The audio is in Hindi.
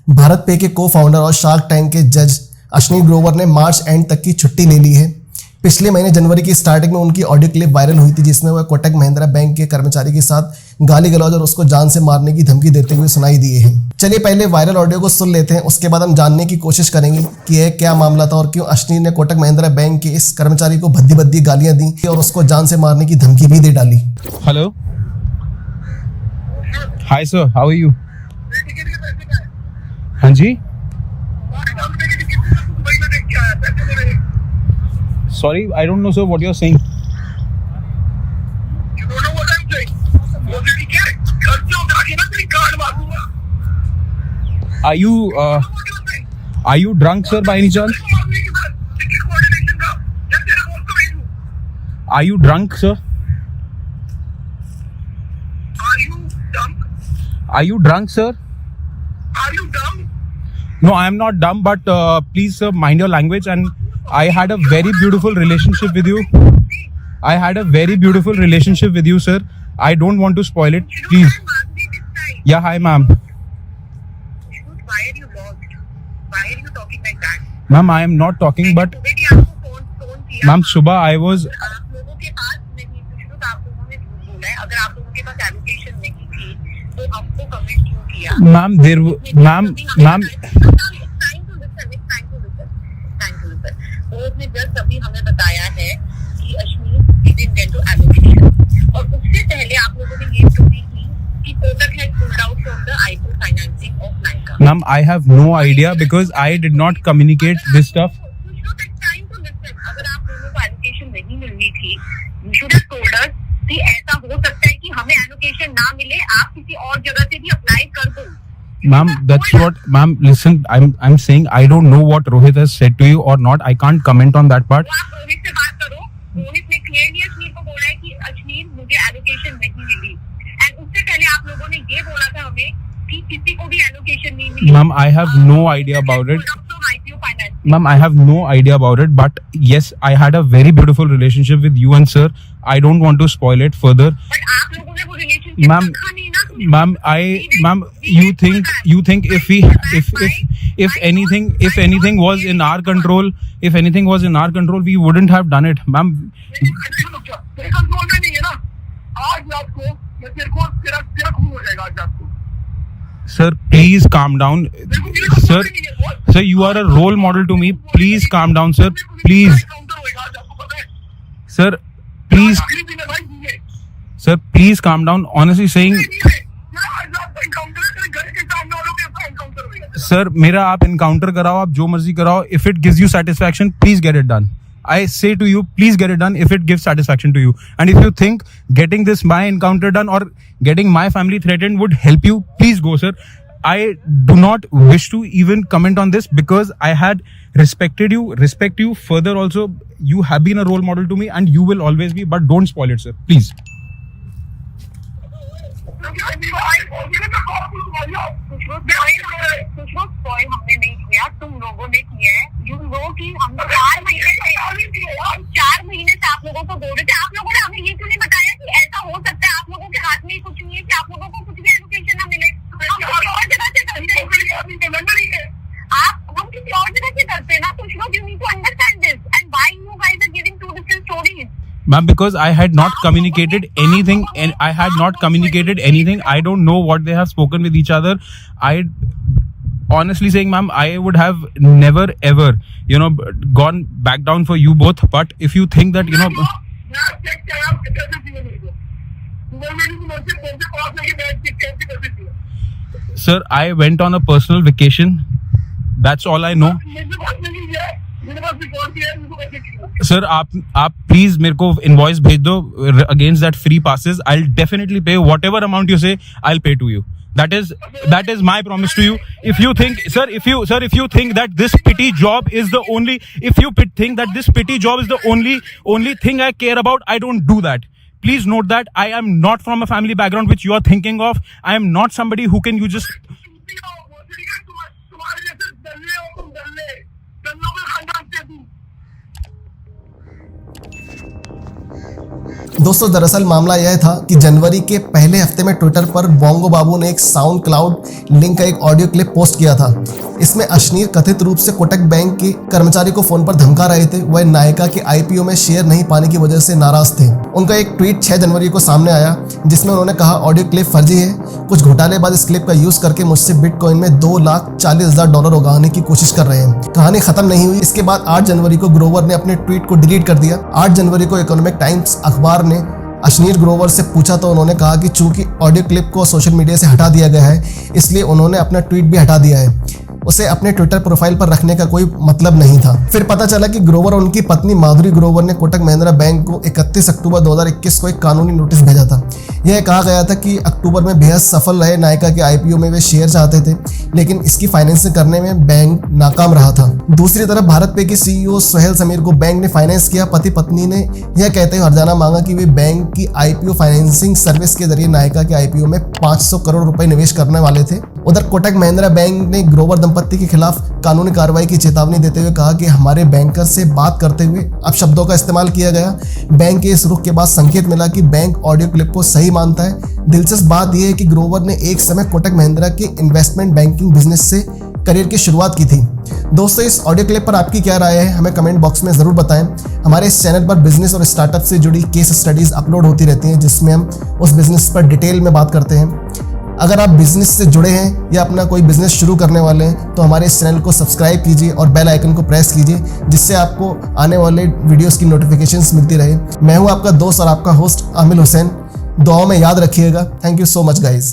भारत पे के को फाउंडर और शार्क टैंक के जज अश्विनी ग्रोवर ने मार्च एंड तक की छुट्टी ले ली है। पिछले महीने जनवरी की स्टार्टिंग में उनकी ऑडियो क्लिप वायरल हुई थी जिसमें वह कोटक महिंद्रा बैंक के कर्मचारी के साथ गाली गलौज और उसको जान से मारने की धमकी देते हुए सुनाई दिए हैं। चलिए पहले वायरल ऑडियो को सुन लेते हैं, उसके बाद हम जानने की कोशिश करेंगे कि यह क्या मामला था और क्यों अश्विनी ने कोटक महिंद्रा बैंक के इस कर्मचारी को भद्दी भद्दी गालियां दी और उसको जान से मारने की धमकी भी दे डाली। Hello, hi sir, how are you? हाँ जी, sorry, I don't know sir what you're saying. You don't know what I'm saying? वो दीदी क्या घर से उठा के ना तेरी कान मारूंगा। Are you drunk sir by any chance? Ticket coordination का या तेरे को तो भेजूं। Are you drunk sir? Are you dumb? Are you drunk sir? Are you dumb? No, I am not dumb, but please sir, mind your language. And I had a very beautiful relationship with you. I had a very beautiful relationship with you sir. I don't want to spoil it, please. Yeah, hi ma'am. Why are you lost? Why are you talking like that? Ma'am, I am not talking, but सुबह भी आपको फोन किया। ma'am, सुबह I was. आप लोगों के पास नहीं, तो आप लोगों ने झूठ बोला है। अगर आप लोगों के पास एलोकेशन नहीं थी तो हमको कमेंट क्यों किया? Ma'am, ma'am. उसने जस्ट अभी हमें बताया है कि Ashwini didn't get to allocation और उससे पहले आप लोगों ने ये स्टोरी की कि Kotak had pulled out from the IPO financing of Nykaa. Ma'am, I have no idea because I did not communicate this stuff. You should take time to listen. अगर आप लोगों को allocation नहीं मिलनी थी, you should have told us कि ऐसा हो सकता है कि हमें allocation ना मिले, आप किसी और जगह से भी अप्लाई कर दो। Ma'am, that's what, ma'am, listen, I'm saying I don't know what Rohit has said to you or not. I can't comment on that part. तो आप रोहित से बात करो। रोहित ने क्लियरली अश्विनी को बोला है कि अश्विनी मुझे एलोकेशन नहीं मिली एंड उससे पहले आप लोगों ने ये बोला था हमें कि किसी को भी एलोकेशन नहीं मिली। Ma'am, I have no idea about it. Ma'am, I have no idea about it, but yes, I had a very beautiful relationship with you and sir. I don't want to spoil it further. But आप लोगों ने वो रिलेशनशिप Ma'am, रखा नहीं ना। ma'am, you think if anything was in our control, we wouldn't have done it, ma'am. तेरे कंट्रोल में नहीं है ना। आज रात को मैं तेरे को तेरा खून हो जाएगा आज रात को। Sir, please calm down. Sir, you are a role model to me. Please calm down, sir. Please. Sir, please. Sir, please calm down. Honestly saying, sir, मेरा आप encounter कराओ, आप जो मर्जी कराओ. If it gives you satisfaction, please get it done. I say to you, please get it done if it gives satisfaction to you. And if you think getting this my encounter done or getting my family threatened would help you, please go, sir. I do not wish to even comment on this because I had respect you further also. You have been a role model to me and you will always be, but don't spoil it, sir. Please. Spoil हमने नहीं किया, तुम लोगों ने किया है। यू नो कि हम 4 महीने से आप लोगों को बोल रहे थे। आप लोगों ने हमें ये क्यों नहीं बताया कि ऐसा हो सकता है, आप लोगों के हाथ में कुछ नहीं है कि आप लोगों को कुछ भी एजुकेशन ना मिले। हम किसी और जगह से करते हैं, हम किसी और जगह से करते हैं ना। कुछ लोग you need to understand this and why you guys are giving 2 different stories. Ma'am, because I had not communicated anything and I had not communicated anything. I don't know what they have spoken with each other. I honestly saying, ma'am, I would have never ever, gone back down for you both. But if you think that, sir, I went on a personal vacation. That's all I know. Sir, आप please मेरे को invoice भेज दो against that free passes. I'll definitely pay whatever amount you say. I'll pay to you. That is my promise to you. If you think, sir, if you think that this pity job is the only, only thing I care about, I don't do that. Please note that I am not from a family background which you are thinking of. I am not somebody who can you just. दोस्तों दरअसल मामला यह था कि जनवरी के पहले हफ्ते में ट्विटर पर बोंगो बाबू ने एक साउंड क्लाउड लिंक का एक ऑडियो क्लिप पोस्ट किया था। इसमें अश्नीर कथित रूप से कोटक बैंक के कर्मचारी को फोन पर धमका रहे थे। वह नायका के आईपीओ में शेयर नहीं पाने की वजह से नाराज थे। उनका एक ट्वीट 6 जनवरी को सामने आया जिसमें उन्होंने कहा ऑडियो क्लिप फर्जी है, कुछ घोटालेबाज इस क्लिप का यूज करके मुझसे बिटकॉइन में $2,40,000 उगाने की कोशिश कर रहे हैं। कहानी खत्म नहीं हुई। इसके बाद 8 जनवरी को ग्रोवर ने अपने ट्वीट को डिलीट कर दिया। 8 जनवरी को इकोनॉमिक टाइम्स अखबार ने अश्नीर ग्रोवर से पूछा तो उन्होंने कहा कि चूंकि ऑडियो क्लिप को सोशल मीडिया से हटा दिया गया है इसलिए उन्होंने अपना ट्वीट भी हटा दिया है। उसे अपने ट्विटर प्रोफाइल पर रखने का कोई मतलब नहीं था। फिर पता चला कि ग्रोवर और उनकी पत्नी माधुरी ग्रोवर ने कोटक महिंद्रा बैंक को 31 अक्टूबर 2021 को एक कानूनी नोटिस भेजा था। यह कहा गया था कि अक्टूबर में बेहद सफल रहे नायका के आईपीओ में वे शेयर चाहते थे, लेकिन इसकी फाइनेंसिंग करने में बैंक नाकाम रहा था। दूसरी तरफ भारत पे के सीईओ सोहेल समीर को बैंक ने फाइनेंस किया। पति पत्नी ने यह कहते हुए हर्जाना मांगा कि वे बैंक की आईपीओ फाइनेंसिंग सर्विस के जरिए नायका के आईपीओ में 500 करोड़ रुपए निवेश करने वाले थे। उधर कोटक महिंद्रा बैंक ने ग्रोवर दंपत्ति के खिलाफ कानूनी कार्रवाई की चेतावनी देते हुए कहा कि हमारे बैंकर से बात करते हुए अब शब्दों का इस्तेमाल किया गया। बैंक के इस रुख के बाद संकेत मिला कि बैंक ऑडियो क्लिप को सही मानता है। दिलचस्प बात यह है कि ग्रोवर ने एक समय कोटक महिंद्रा के इन्वेस्टमेंट बैंकिंग बिजनेस से करियर की शुरुआत की थी। दोस्तों इस ऑडियो क्लिप पर आपकी क्या राय है हमें कमेंट बॉक्स में जरूर बताएं। हमारे इस चैनल पर बिजनेस और स्टार्टअप से जुड़ी केस स्टडीज अपलोड होती रहती हैं जिसमें हम उस बिजनेस पर डिटेल में बात करते हैं। अगर आप बिजनेस से जुड़े हैं या अपना कोई बिजनेस शुरू करने वाले हैं तो हमारे इस चैनल को सब्सक्राइब कीजिए और बेल आइकन को प्रेस कीजिए जिससे आपको आने वाले वीडियोस की नोटिफिकेशंस मिलती रहे। मैं हूं आपका दोस्त और आपका होस्ट आमिल हुसैन। दुआओं में याद रखिएगा। Thank you so much guys.